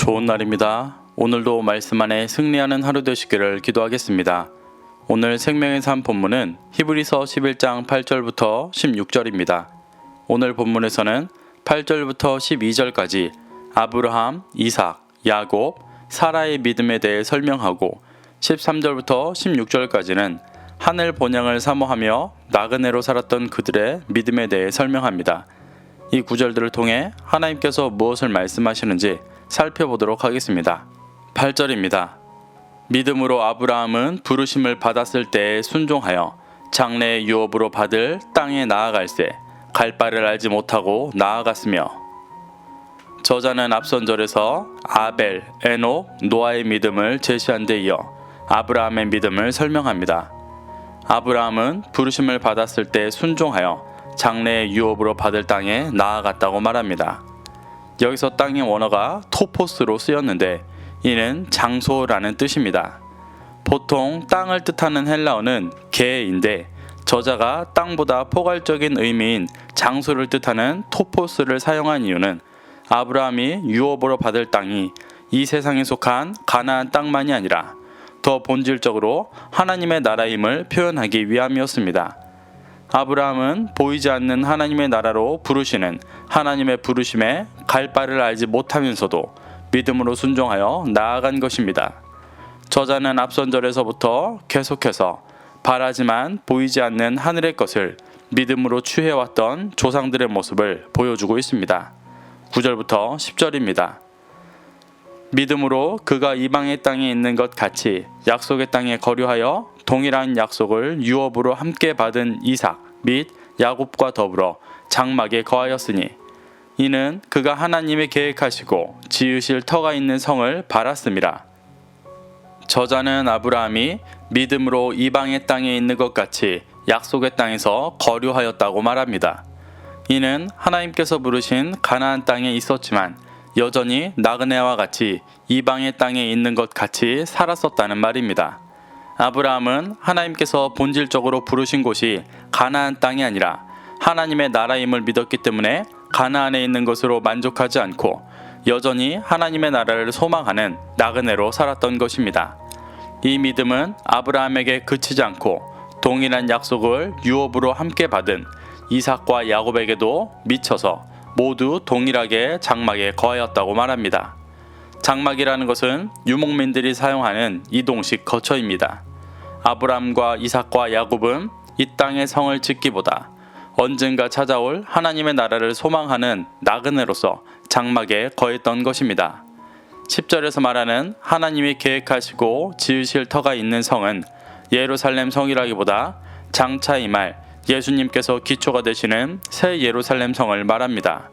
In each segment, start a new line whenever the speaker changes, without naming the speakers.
좋은 날입니다. 오늘도 말씀 안에 승리하는 하루 되시기를 기도하겠습니다. 오늘 생명의 삶 본문은 히브리서 11장 8절부터 16절입니다. 오늘 본문에서는 8절부터 12절까지 아브라함, 이삭, 야곱, 사라의 믿음에 대해 설명하고 13절부터 16절까지는 하늘 본향을 사모하며 나그네로 살았던 그들의 믿음에 대해 설명합니다. 이 구절들을 통해 하나님께서 무엇을 말씀하시는지 살펴보도록 하겠습니다. 8절입니다. 믿음으로 아브라함은 부르심을 받았을 때에 순종하여 장래의 유업으로 받을 땅에 나아갈새 갈 바를 알지 못하고 나아갔으며, 저자는 앞선 절에서 아벨, 에녹, 노아의 믿음을 제시한 데 이어 아브라함의 믿음을 설명합니다. 아브라함은 부르심을 받았을 때 순종하여 장래의 유업으로 받을 땅에 나아갔다고 말합니다. 여기서 땅의 원어가 토포스로 쓰였는데 이는 장소라는 뜻입니다. 보통 땅을 뜻하는 헬라어는 게인데 저자가 땅보다 포괄적인 의미인 장소를 뜻하는 토포스를 사용한 이유는 아브라함이 유업으로 받을 땅이 이 세상에 속한 가나안 땅만이 아니라 더 본질적으로 하나님의 나라임을 표현하기 위함이었습니다. 아브라함은 보이지 않는 하나님의 나라로 부르시는 하나님의 부르심에 갈 바를 알지 못하면서도 믿음으로 순종하여 나아간 것입니다. 저자는 앞선 절에서부터 계속해서 바라지만 보이지 않는 하늘의 것을 믿음으로 취해왔던 조상들의 모습을 보여주고 있습니다. 9절부터 10절입니다. 믿음으로 그가 이방의 땅에 있는 것 같이 약속의 땅에 거류하여 동일한 약속을 유업으로 함께 받은 이삭 및 야곱과 더불어 장막에 거하였으니 이는 그가 하나님의 계획하시고 지으실 터가 있는 성을 바랐음이라. 저자는 아브라함이 믿음으로 이방의 땅에 있는 것 같이 약속의 땅에서 거류하였다고 말합니다. 이는 하나님께서 부르신 가나안 땅에 있었지만 여전히 나그네와 같이 이방의 땅에 있는 것 같이 살았었다는 말입니다. 아브라함은 하나님께서 본질적으로 부르신 곳이 가나안 땅이 아니라 하나님의 나라임을 믿었기 때문에 가나안에 있는 것으로 만족하지 않고 여전히 하나님의 나라를 소망하는 나그네로 살았던 것입니다. 이 믿음은 아브라함에게 그치지 않고 동일한 약속을 유업으로 함께 받은 이삭과 야곱에게도 미쳐서 모두 동일하게 장막에 거하였다고 말합니다. 장막이라는 것은 유목민들이 사용하는 이동식 거처입니다. 아브람과 이삭과 야곱은 이 땅의 성을 짓기보다 언젠가 찾아올 하나님의 나라를 소망하는 나그네로서 장막에 거했던 것입니다. 10절에서 말하는 하나님이 계획하시고 지으실 터가 있는 성은 예루살렘 성이라기보다 장차 임할 예수님께서 기초가 되시는 새 예루살렘 성을 말합니다.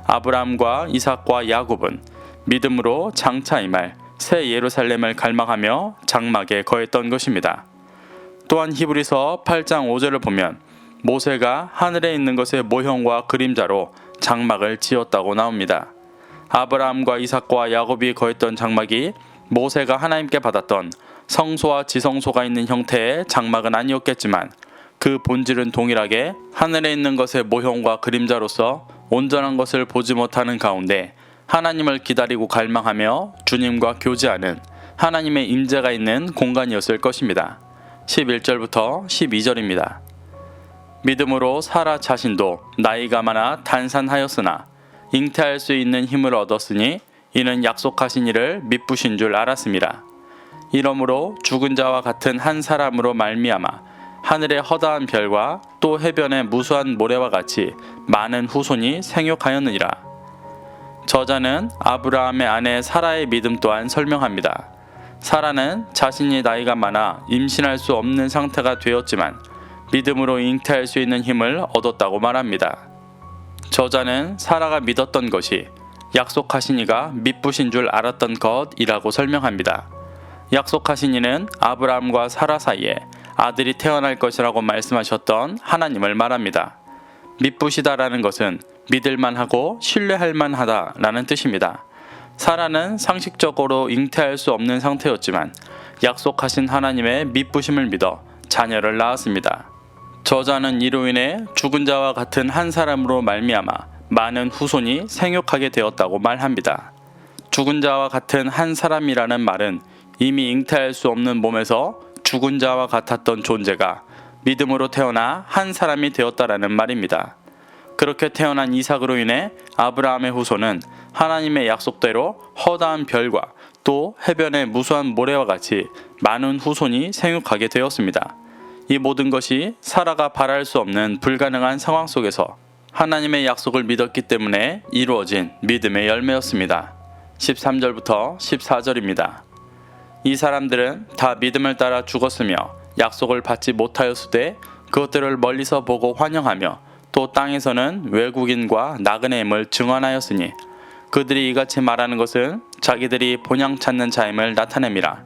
아브람과 이삭과 야곱은 믿음으로 장차 임할 새 예루살렘을 갈망하며 장막에 거했던 것입니다. 또한 히브리서 8장 5절을 보면 모세가 하늘에 있는 것의 모형과 그림자로 장막을 지었다고 나옵니다. 아브라함과 이삭과 야곱이 거했던 장막이 모세가 하나님께 받았던 성소와 지성소가 있는 형태의 장막은 아니었겠지만 그 본질은 동일하게 하늘에 있는 것의 모형과 그림자로서 온전한 것을 보지 못하는 가운데 하나님을 기다리고 갈망하며 주님과 교제하는 하나님의 임재가 있는 공간이었을 것입니다. 11절부터 12절입니다. 믿음으로 사라 자신도 나이가 많아 단산하였으나 잉태할 수 있는 힘을 얻었으니 이는 약속하신 이를 미쁘신 줄 알았습니다. 이러므로 죽은 자와 같은 한 사람으로 말미암아 하늘의 허다한 별과 또 해변의 무수한 모래와 같이 많은 후손이 생육하였느니라. 저자는 아브라함의 아내 사라의 믿음 또한 설명합니다. 사라는 자신이 나이가 많아 임신할 수 없는 상태가 되었지만 믿음으로 잉태할 수 있는 힘을 얻었다고 말합니다. 저자는 사라가 믿었던 것이 약속하신 이가 미쁘신 줄 알았던 것이라고 설명합니다. 약속하신 이는 아브라함과 사라 사이에 아들이 태어날 것이라고 말씀하셨던 하나님을 말합니다. 미쁘시다라는 것은 믿을만하고 신뢰할만하다라는 뜻입니다. 사라는 상식적으로 잉태할 수 없는 상태였지만 약속하신 하나님의 미쁘심을 믿어 자녀를 낳았습니다. 저자는 이로 인해 죽은 자와 같은 한 사람으로 말미암아 많은 후손이 생육하게 되었다고 말합니다. 죽은 자와 같은 한 사람이라는 말은 이미 잉태할 수 없는 몸에서 죽은 자와 같았던 존재가 믿음으로 태어나 한 사람이 되었다라는 말입니다. 그렇게 태어난 이삭으로 인해 아브라함의 후손은 하나님의 약속대로 허다한 별과 또 해변의 무수한 모래와 같이 많은 후손이 생육하게 되었습니다. 이 모든 것이 사라가 바랄 수 없는 불가능한 상황 속에서 하나님의 약속을 믿었기 때문에 이루어진 믿음의 열매였습니다. 13절부터 14절입니다. 이 사람들은 다 믿음을 따라 죽었으며 약속을 받지 못하였으되 그것들을 멀리서 보고 환영하며 또 땅에서는 외국인과 나그네임을 증언하였으니 그들이 이같이 말하는 것은 자기들이 본향 찾는 자임을 나타냅니다.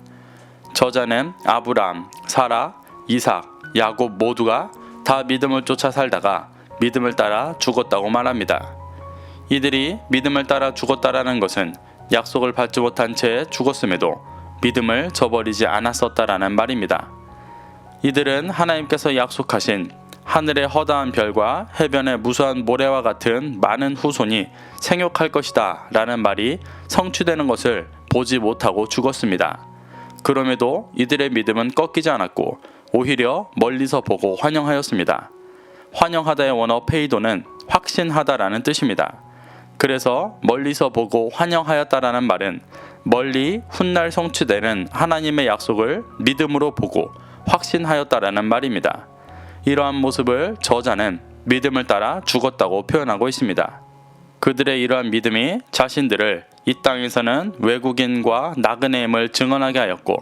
저자는 아브라함, 사라, 이삭, 야곱 모두가 다 믿음을 쫓아 살다가 믿음을 따라 죽었다고 말합니다. 이들이 믿음을 따라 죽었다라는 것은 약속을 받지 못한 채 죽었음에도 믿음을 저버리지 않았었다라는 말입니다. 이들은 하나님께서 약속하신 하늘의 허다한 별과 해변의 무수한 모래와 같은 많은 후손이 생육할 것이다 라는 말이 성취되는 것을 보지 못하고 죽었습니다. 그럼에도 이들의 믿음은 꺾이지 않았고 오히려 멀리서 보고 환영하였습니다. 환영하다의 원어 페이도는 확신하다라는 뜻입니다. 그래서 멀리서 보고 환영하였다라는 말은 멀리 훗날 성취되는 하나님의 약속을 믿음으로 보고 확신하였다라는 말입니다. 이러한 모습을 저자는 믿음을 따라 죽었다고 표현하고 있습니다. 그들의 이러한 믿음이 자신들을 이 땅에서는 외국인과 나그네임을 증언하게 하였고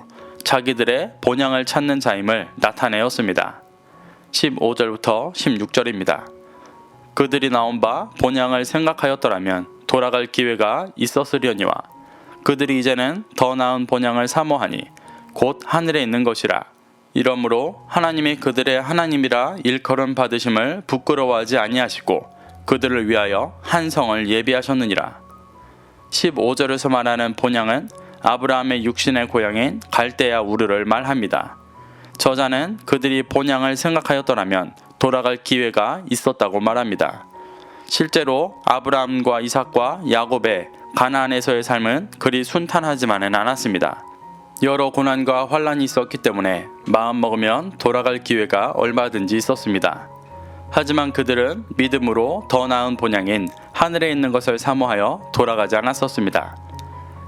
자기들의 본향을 찾는 자임을 나타내었습니다. 15절부터 16절입니다. 그들이 나온 바 본향을 생각하였더라면 돌아갈 기회가 있었으려니와 그들이 이제는 더 나은 본향을 사모하니 곧 하늘에 있는 것이라. 이러므로 하나님이 그들의 하나님이라 일컬음 받으심을 부끄러워하지 아니하시고 그들을 위하여 한 성을 예비하셨느니라. 15절에서 말하는 본향은 아브라함의 육신의 고향인 갈대아 우르를 말합니다. 저자는 그들이 본향을 생각하였더라면 돌아갈 기회가 있었다고 말합니다. 실제로 아브라함과 이삭과 야곱의 가나안에서의 삶은 그리 순탄하지만은 않았습니다. 여러 고난과 환란이 있었기 때문에 마음먹으면 돌아갈 기회가 얼마든지 있었습니다. 하지만 그들은 믿음으로 더 나은 본향인 하늘에 있는 것을 사모하여 돌아가지 않았었습니다.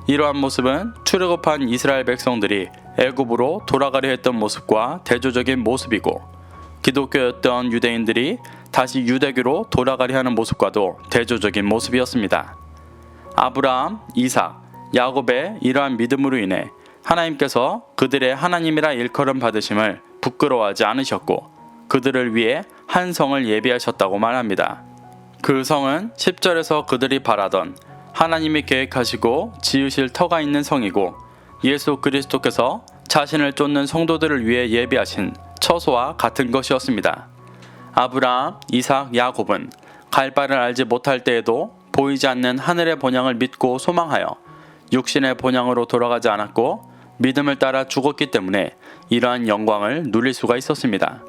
이러한 모습은 출애굽한 이스라엘 백성들이 애굽으로 돌아가려 했던 모습과 대조적인 모습이고 기독교였던 유대인들이 다시 유대교로 돌아가려 하는 모습과도 대조적인 모습이었습니다. 아브라함, 이삭, 야곱의 이러한 믿음으로 인해 하나님께서 그들의 하나님이라 일컬음 받으심을 부끄러워하지 않으셨고 그들을 위해 한 성을 예비하셨다고 말합니다. 그 성은 10절에서 그들이 바라던 하나님이 계획하시고 지으실 터가 있는 성이고 예수 그리스도께서 자신을 쫓는 성도들을 위해 예비하신 처소와 같은 것이었습니다. 아브라함, 이삭, 야곱은 갈 바를 알지 못할 때에도 보이지 않는 하늘의 본향을 믿고 소망하여 육신의 본향으로 돌아가지 않았고 믿음을 따라 죽었기 때문에 이러한 영광을 누릴 수가 있었습니다.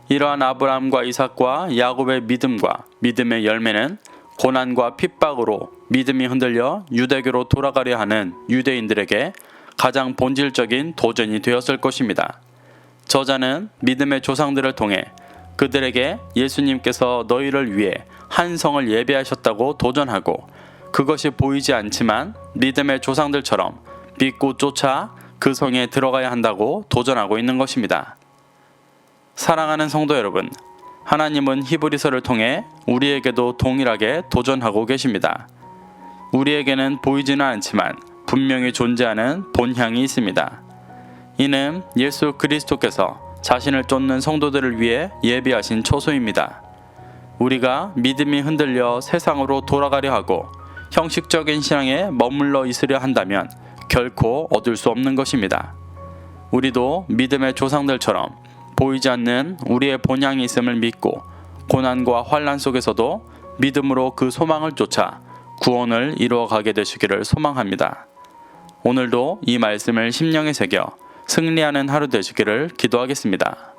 이러한 아브라함과 이삭과 야곱의 믿음과 믿음의 열매는 고난과 핍박으로 믿음이 흔들려 유대교로 돌아가려 하는 유대인들에게 가장 본질적인 도전이 되었을 것입니다. 저자는 믿음의 조상들을 통해 그들에게 예수님께서 너희를 위해 한 성을 예비하셨다고 도전하고 그것이 보이지 않지만 믿음의 조상들처럼 믿고 쫓아 그 성에 들어가야 한다고 도전하고 있는 것입니다. 사랑하는 성도 여러분, 하나님은 히브리서를 통해 우리에게도 동일하게 도전하고 계십니다. 우리에게는 보이지는 않지만 분명히 존재하는 본향이 있습니다. 이는 예수 그리스도께서 자신을 쫓는 성도들을 위해 예비하신 처소입니다. 우리가 믿음이 흔들려 세상으로 돌아가려 하고 형식적인 신앙에 머물러 있으려 한다면 결코 얻을 수 없는 것입니다. 우리도 믿음의 조상들처럼 보이지 않는 우리의 본향이 있음을 믿고 고난과 환난 속에서도 믿음으로 그 소망을 쫓아 구원을 이루어가게 되시기를 소망합니다. 오늘도 이 말씀을 심령에 새겨 승리하는 하루 되시기를 기도하겠습니다.